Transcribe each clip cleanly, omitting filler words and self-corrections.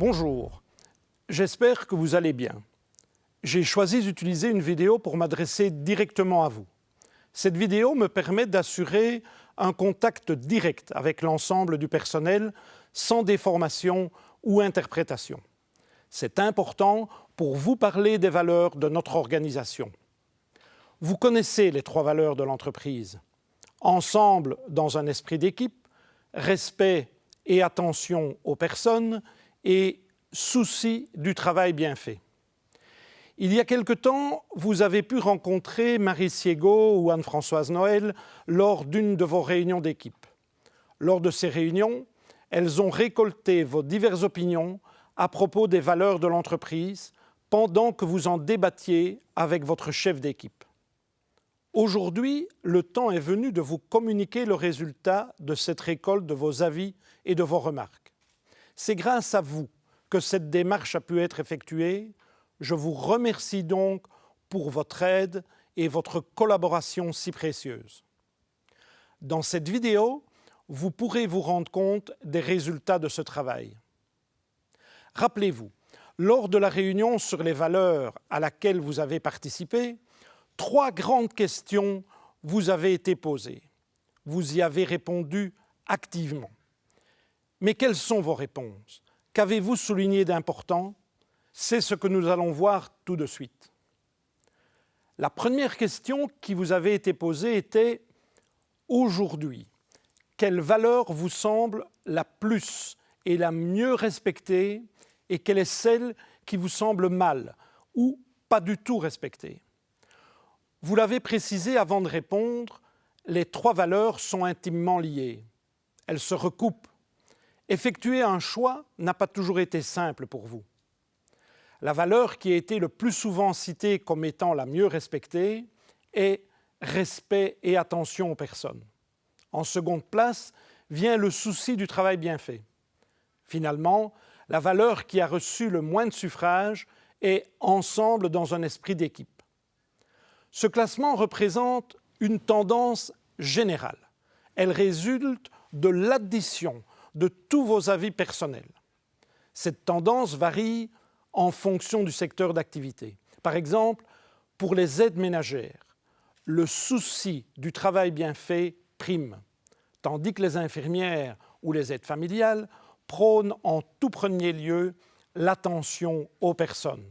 Bonjour, j'espère que vous allez bien. J'ai choisi d'utiliser une vidéo pour m'adresser directement à vous. Cette vidéo me permet d'assurer un contact direct avec l'ensemble du personnel sans déformation ou interprétation. C'est important pour vous parler des valeurs de notre organisation. Vous connaissez les 3 valeurs de l'entreprise. Ensemble dans un esprit d'équipe, respect et attention aux personnes et souci du travail bien fait. Il y a quelque temps, vous avez pu rencontrer Marie Siego ou Anne-Françoise Noël lors d'une de vos réunions d'équipe. Lors de ces réunions, elles ont récolté vos diverses opinions à propos des valeurs de l'entreprise pendant que vous en débattiez avec votre chef d'équipe. Aujourd'hui, le temps est venu de vous communiquer le résultat de cette récolte de vos avis et de vos remarques. C'est grâce à vous que cette démarche a pu être effectuée. Je vous remercie donc pour votre aide et votre collaboration si précieuse. Dans cette vidéo, vous pourrez vous rendre compte des résultats de ce travail. Rappelez-vous, lors de la réunion sur les valeurs à laquelle vous avez participé, 3 grandes questions vous avaient été posées. Vous y avez répondu activement. Mais quelles sont vos réponses? Qu'avez-vous souligné d'important? C'est ce que nous allons voir tout de suite. La première question qui vous avait été posée était « Aujourd'hui, quelle valeur vous semble la plus et la mieux respectée et quelle est celle qui vous semble mal ou pas du tout respectée ?» Vous l'avez précisé avant de répondre, les 3 valeurs sont intimement liées. Elles se recoupent. Effectuer un choix n'a pas toujours été simple pour vous. La valeur qui a été le plus souvent citée comme étant la mieux respectée est respect et attention aux personnes. En seconde place vient le souci du travail bien fait. Finalement, la valeur qui a reçu le moins de suffrages est ensemble dans un esprit d'équipe. Ce classement représente une tendance générale. Elle résulte de l'addition de tous vos avis personnels. Cette tendance varie en fonction du secteur d'activité. Par exemple, pour les aides ménagères, le souci du travail bien fait prime, tandis que les infirmières ou les aides familiales prônent en tout premier lieu l'attention aux personnes.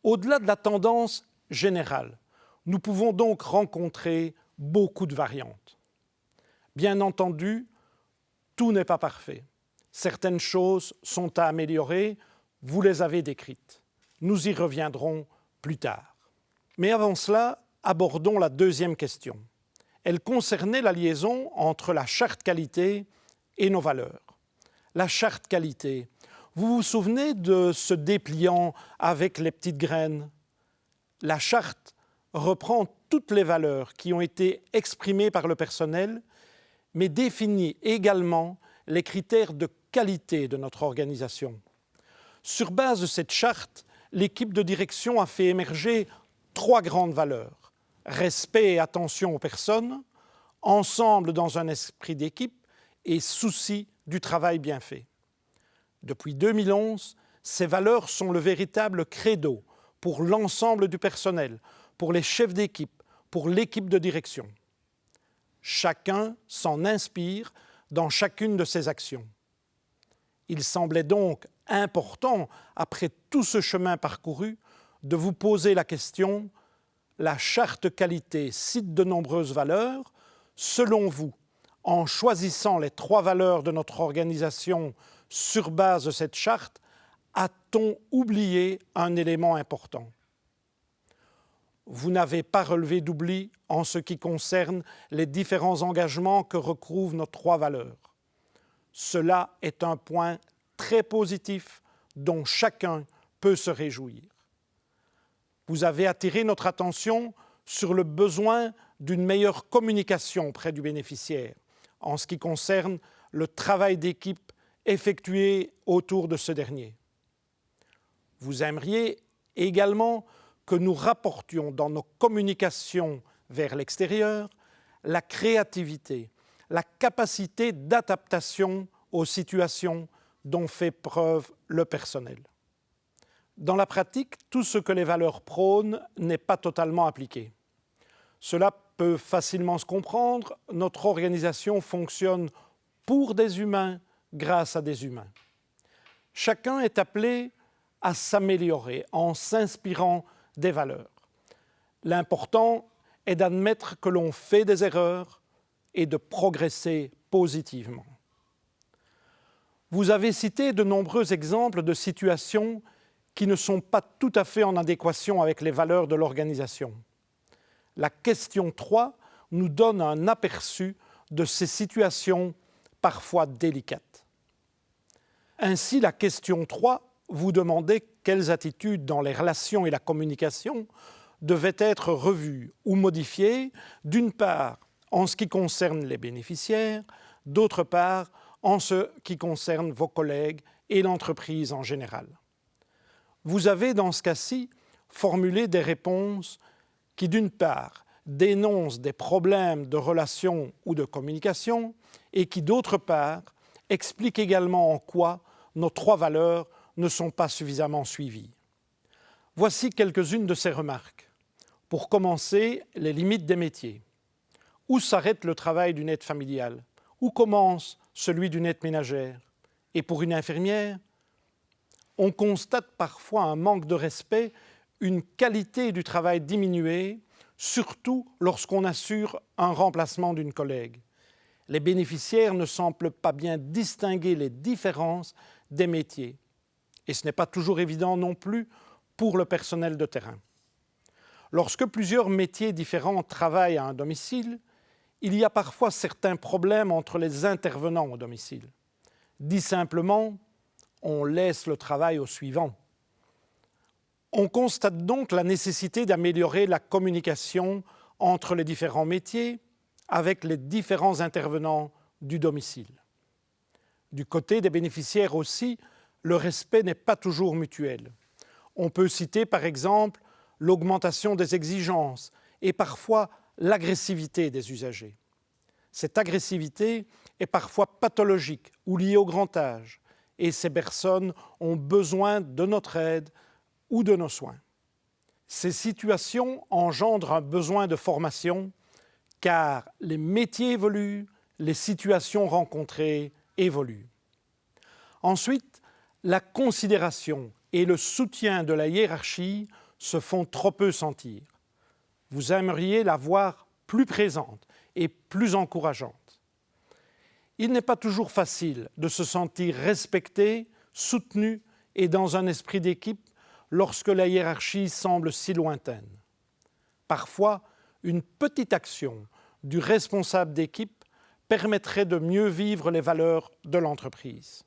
Au-delà de la tendance générale, nous pouvons donc rencontrer beaucoup de variantes. Bien entendu, tout n'est pas parfait. Certaines choses sont à améliorer, vous les avez décrites. Nous y reviendrons plus tard. Mais avant cela, abordons la deuxième question. Elle concernait la liaison entre la charte qualité et nos valeurs. La charte qualité, vous vous souvenez de ce dépliant avec les petites graines? La charte reprend toutes les valeurs qui ont été exprimées par le personnel, mais définit également les critères de qualité de notre organisation. Sur base de cette charte, l'équipe de direction a fait émerger 3 grandes valeurs. Respect et attention aux personnes, ensemble dans un esprit d'équipe et souci du travail bien fait. Depuis 2011, ces valeurs sont le véritable credo pour l'ensemble du personnel, pour les chefs d'équipe, pour l'équipe de direction. Chacun s'en inspire dans chacune de ses actions. Il semblait donc important, après tout ce chemin parcouru, de vous poser la question « La charte qualité cite de nombreuses valeurs. Selon vous, en choisissant les 3 valeurs de notre organisation sur base de cette charte, a-t-on oublié un élément important ?» Vous n'avez pas relevé d'oubli en ce qui concerne les différents engagements que recouvrent nos 3 valeurs. Cela est un point très positif dont chacun peut se réjouir. Vous avez attiré notre attention sur le besoin d'une meilleure communication auprès du bénéficiaire en ce qui concerne le travail d'équipe effectué autour de ce dernier. Vous aimeriez également que nous rapportions dans nos communications vers l'extérieur la créativité, la capacité d'adaptation aux situations dont fait preuve le personnel. Dans la pratique, tout ce que les valeurs prônent n'est pas totalement appliqué. Cela peut facilement se comprendre, notre organisation fonctionne pour des humains grâce à des humains. Chacun est appelé à s'améliorer en s'inspirant des valeurs. L'important est d'admettre que l'on fait des erreurs et de progresser positivement. Vous avez cité de nombreux exemples de situations qui ne sont pas tout à fait en adéquation avec les valeurs de l'organisation. La question 3 nous donne un aperçu de ces situations parfois délicates. Ainsi, la question 3 vous demandait quelles attitudes dans les relations et la communication devaient être revues ou modifiées, d'une part en ce qui concerne les bénéficiaires, d'autre part en ce qui concerne vos collègues et l'entreprise en général. Vous avez dans ce cas-ci formulé des réponses qui, d'une part, dénoncent des problèmes de relations ou de communication et qui, d'autre part, expliquent également en quoi nos 3 valeurs ne sont pas suffisamment suivies. Voici quelques-unes de ces remarques. Pour commencer, les limites des métiers. Où s'arrête le travail d'une aide familiale? Où commence celui d'une aide ménagère? Et pour une infirmière, on constate parfois un manque de respect, une qualité du travail diminuée, surtout lorsqu'on assure un remplacement d'une collègue. Les bénéficiaires ne semblent pas bien distinguer les différences des métiers. Et ce n'est pas toujours évident non plus pour le personnel de terrain. Lorsque plusieurs métiers différents travaillent à un domicile, il y a parfois certains problèmes entre les intervenants au domicile. Dit simplement, on laisse le travail au suivant. On constate donc la nécessité d'améliorer la communication entre les différents métiers avec les différents intervenants du domicile. Du côté des bénéficiaires aussi, le respect n'est pas toujours mutuel. On peut citer par exemple l'augmentation des exigences et parfois l'agressivité des usagers. Cette agressivité est parfois pathologique ou liée au grand âge et ces personnes ont besoin de notre aide ou de nos soins. Ces situations engendrent un besoin de formation car les métiers évoluent, les situations rencontrées évoluent. Ensuite, la considération et le soutien de la hiérarchie se font trop peu sentir. Vous aimeriez la voir plus présente et plus encourageante. Il n'est pas toujours facile de se sentir respecté, soutenu et dans un esprit d'équipe lorsque la hiérarchie semble si lointaine. Parfois, une petite action du responsable d'équipe permettrait de mieux vivre les valeurs de l'entreprise.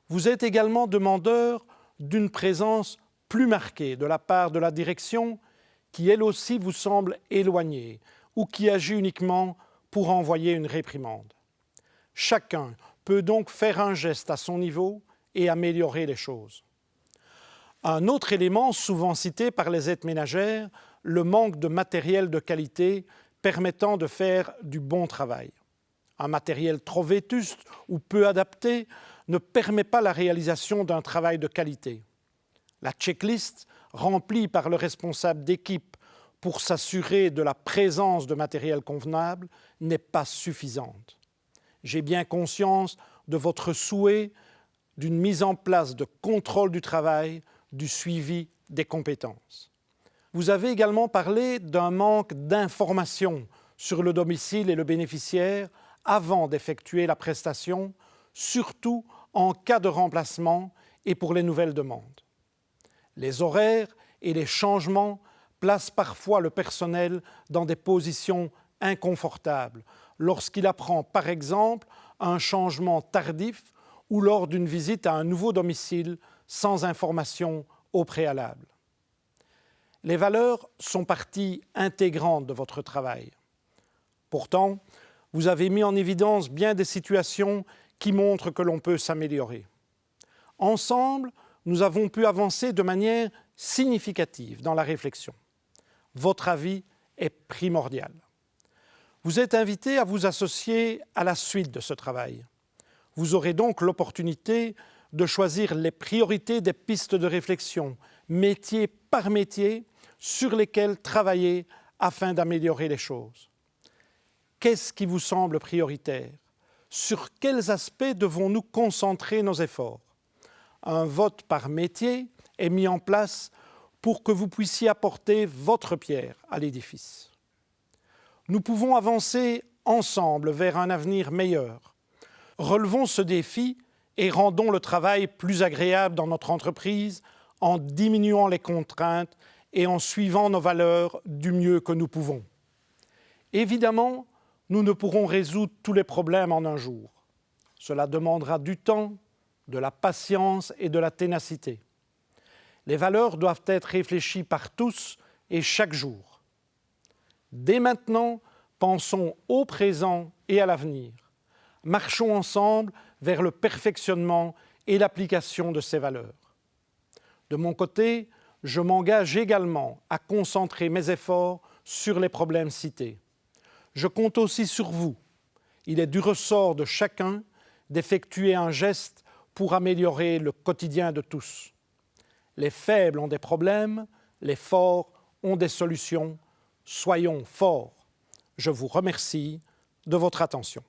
Vous êtes également demandeur d'une présence plus marquée de la part de la direction qui elle aussi vous semble éloignée ou qui agit uniquement pour envoyer une réprimande. Chacun peut donc faire un geste à son niveau et améliorer les choses. Un autre élément souvent cité par les aides ménagères, le manque de matériel de qualité permettant de faire du bon travail. Un matériel trop vétuste ou peu adapté ne permet pas la réalisation d'un travail de qualité. La checklist remplie par le responsable d'équipe pour s'assurer de la présence de matériel convenable n'est pas suffisante. J'ai bien conscience de votre souhait d'une mise en place de contrôle du travail, du suivi des compétences. Vous avez également parlé d'un manque d'information sur le domicile et le bénéficiaire avant d'effectuer la prestation, surtout en cas de remplacement et pour les nouvelles demandes. Les horaires et les changements placent parfois le personnel dans des positions inconfortables lorsqu'il apprend par exemple un changement tardif ou lors d'une visite à un nouveau domicile sans information au préalable. Les valeurs sont partie intégrante de votre travail. Pourtant, vous avez mis en évidence bien des situations qui montrent que l'on peut s'améliorer. Ensemble, nous avons pu avancer de manière significative dans la réflexion. Votre avis est primordial. Vous êtes invité à vous associer à la suite de ce travail. Vous aurez donc l'opportunité de choisir les priorités des pistes de réflexion, métier par métier, sur lesquelles travailler afin d'améliorer les choses. Qu'est-ce qui vous semble prioritaire? Sur quels aspects devons-nous concentrer nos efforts? Un vote par métier est mis en place pour que vous puissiez apporter votre pierre à l'édifice. Nous pouvons avancer ensemble vers un avenir meilleur. Relevons ce défi et rendons le travail plus agréable dans notre entreprise en diminuant les contraintes et en suivant nos valeurs du mieux que nous pouvons. Évidemment, nous ne pourrons résoudre tous les problèmes en un jour. Cela demandera du temps, de la patience et de la ténacité. Les valeurs doivent être réfléchies par tous et chaque jour. Dès maintenant, pensons au présent et à l'avenir. Marchons ensemble vers le perfectionnement et l'application de ces valeurs. De mon côté, je m'engage également à concentrer mes efforts sur les problèmes cités. Je compte aussi sur vous. Il est du ressort de chacun d'effectuer un geste pour améliorer le quotidien de tous. Les faibles ont des problèmes, les forts ont des solutions. Soyons forts. Je vous remercie de votre attention.